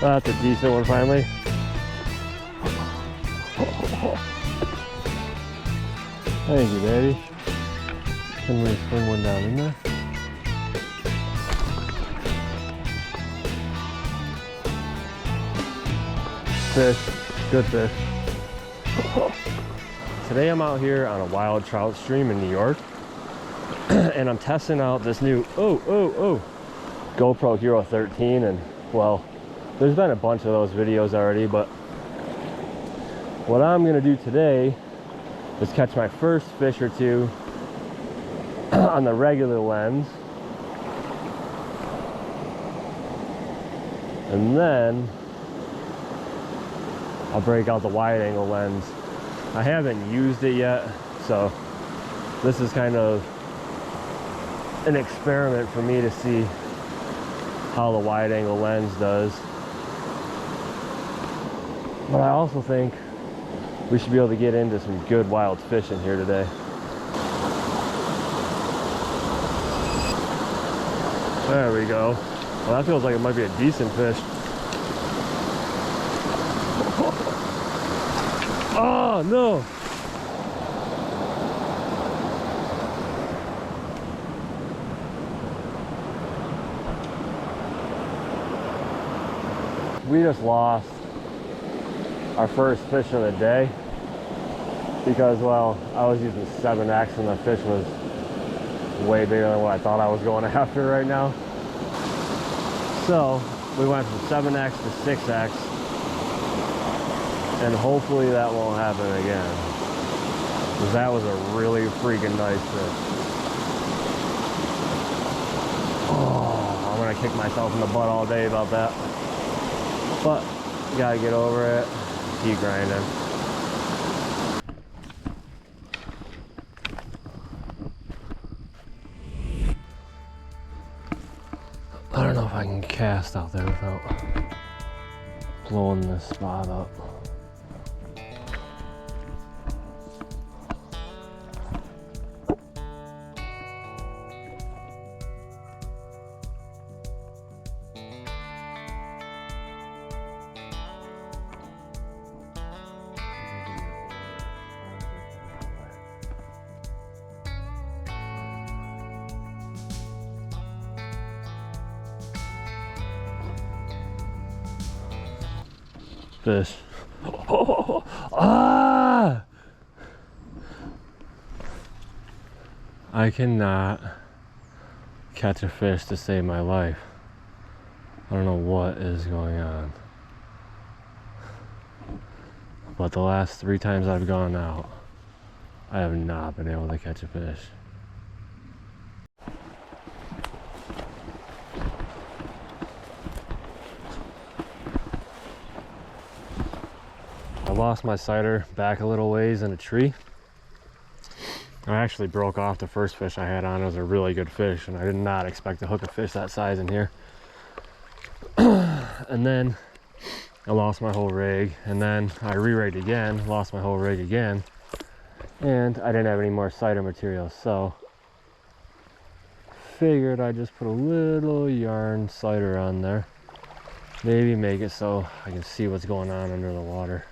That's a decent one finally. Thank you, baby. Can we swing one down in there? Fish, good fish. Today I'm out here on a wild trout stream in New York, and I'm testing out this new GoPro Hero 13, and well, there's been a bunch of those videos already, but what I'm gonna do today is catch my first fish or two on the regular lens, and then I'll break out the wide angle lens. I haven't used it yet, so this is kind of an experiment for me to see how the wide angle lens does. But I also think we should be able to get into some good wild fish in here today. There we go. Well, that feels like it might be a decent fish. Oh no! We just lost our first fish of the day because, well, I was using 7X and the fish was way bigger than what I thought I was going after right now. So we went from 7X to 6X, and hopefully that won't happen again, because that was a really freaking nice fish. Oh, I'm gonna kick myself in the butt all day about that, but gotta get over it, keep grinding. I don't know if I can cast out there without blowing this spot up. Fish. Oh, ah! I cannot catch a fish to save my life. I don't know what is going on. But the last 3 times I've gone out, I have not been able to catch a fish. I lost my sighter back a little ways in a tree. I actually broke off the first fish I had on. It was a really good fish, and I did not expect to hook a fish that size in here. And then I lost my whole rig, and then I re-rigged again, lost my whole rig again, and I didn't have any more sighter material, so figured I'd just put a little yarn sighter on there. Maybe make it so I can see what's going on under the water.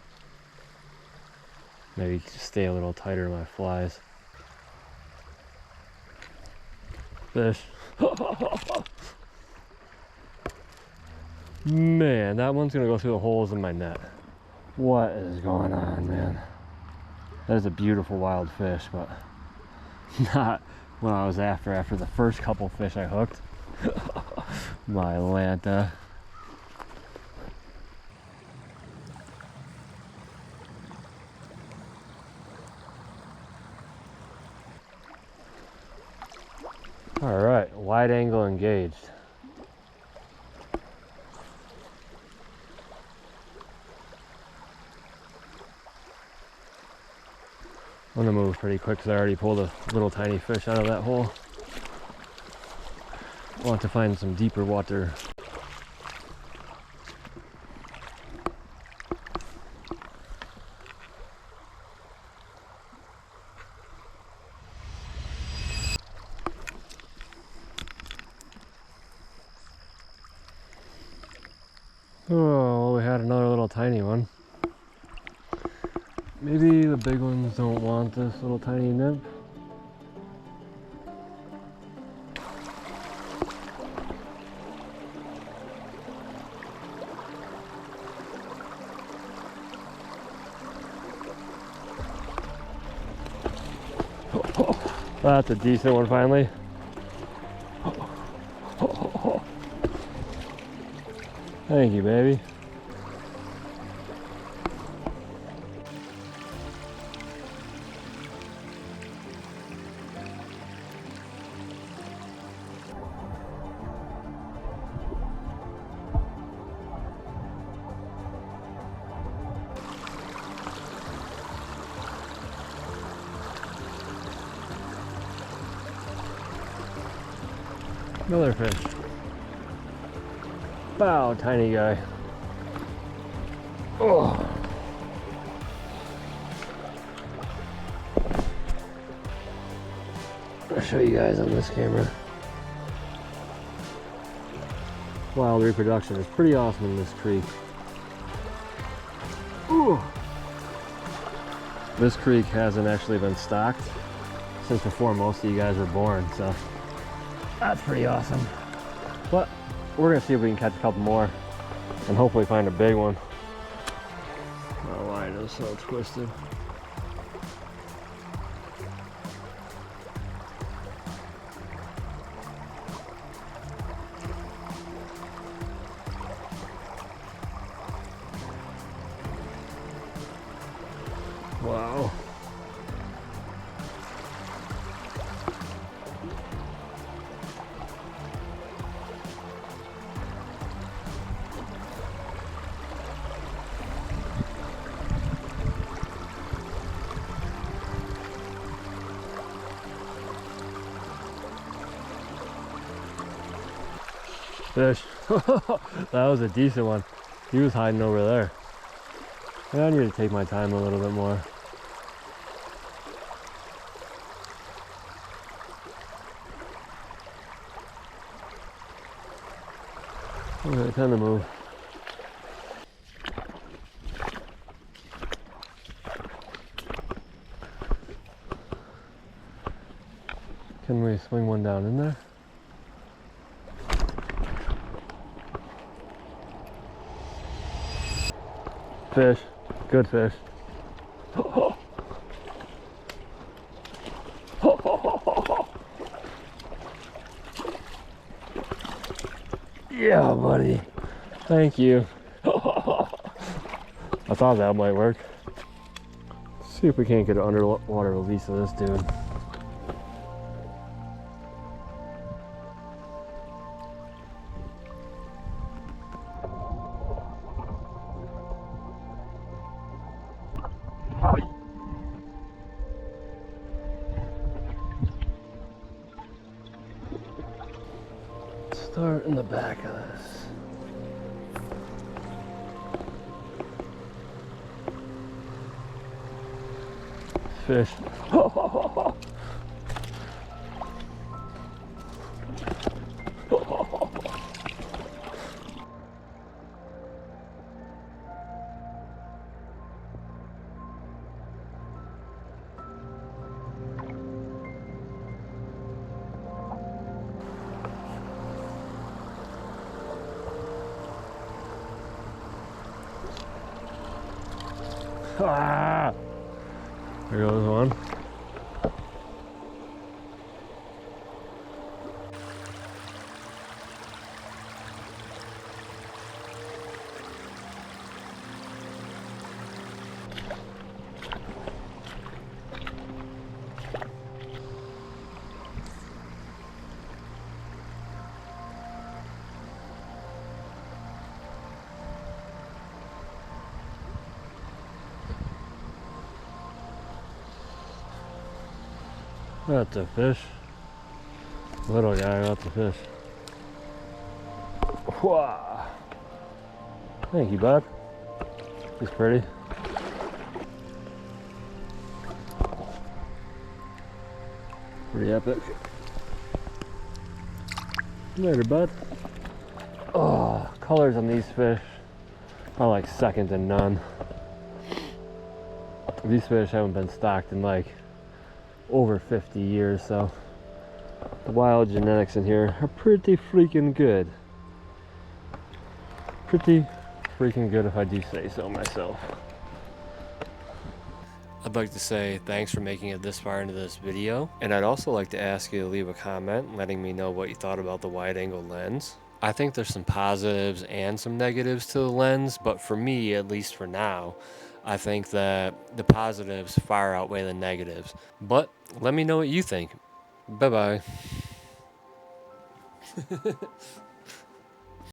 Maybe just stay a little tighter to my flies. Fish. Man, that one's gonna go through the holes in my net. What is going on, man? That is a beautiful wild fish, but not what I was after the first couple fish I hooked. My Lanta. All right, wide angle engaged. I'm gonna move pretty quick because I already pulled a little tiny fish out of that hole. I want to find some deeper water. Oh, we had another little tiny one. Maybe the big ones don't want this little tiny nymph. That's a decent one finally. Thank you, baby. Another fish. Wow, tiny guy. Oh. I'll show you guys on this camera. Wild reproduction is pretty awesome in this creek. Ooh. This creek hasn't actually been stocked since before most of you guys were born, so that's pretty awesome. But we're gonna see if we can catch a couple more and hopefully find a big one. My line is so twisted. Wow. Fish. That was a decent one. He was hiding over there. I need to take my time a little bit more. Okay, time to move. Can we swing one down in there? Fish. Good fish. Yeah, buddy. Thank you. I thought that might work. Let's see if we can't get an underwater release of this dude. Start in the back of this. Fish. Ah! There goes one. That's a fish. Little guy, that's a fish. Wow. Thank you, bud. He's pretty. Pretty epic. Later, bud. Oh, colors on these fish are like second to none. These fish haven't been stocked in like over 50 years, so the wild genetics in here are pretty freaking good. Pretty freaking good, if I do say so myself. I'd like to say thanks for making it this far into this video, and I'd also like to ask you to leave a comment letting me know what you thought about the wide angle lens. I think there's some positives and some negatives to the lens, but for me, at least for now, I think that the positives far outweigh the negatives. But let me know what you think. Bye bye.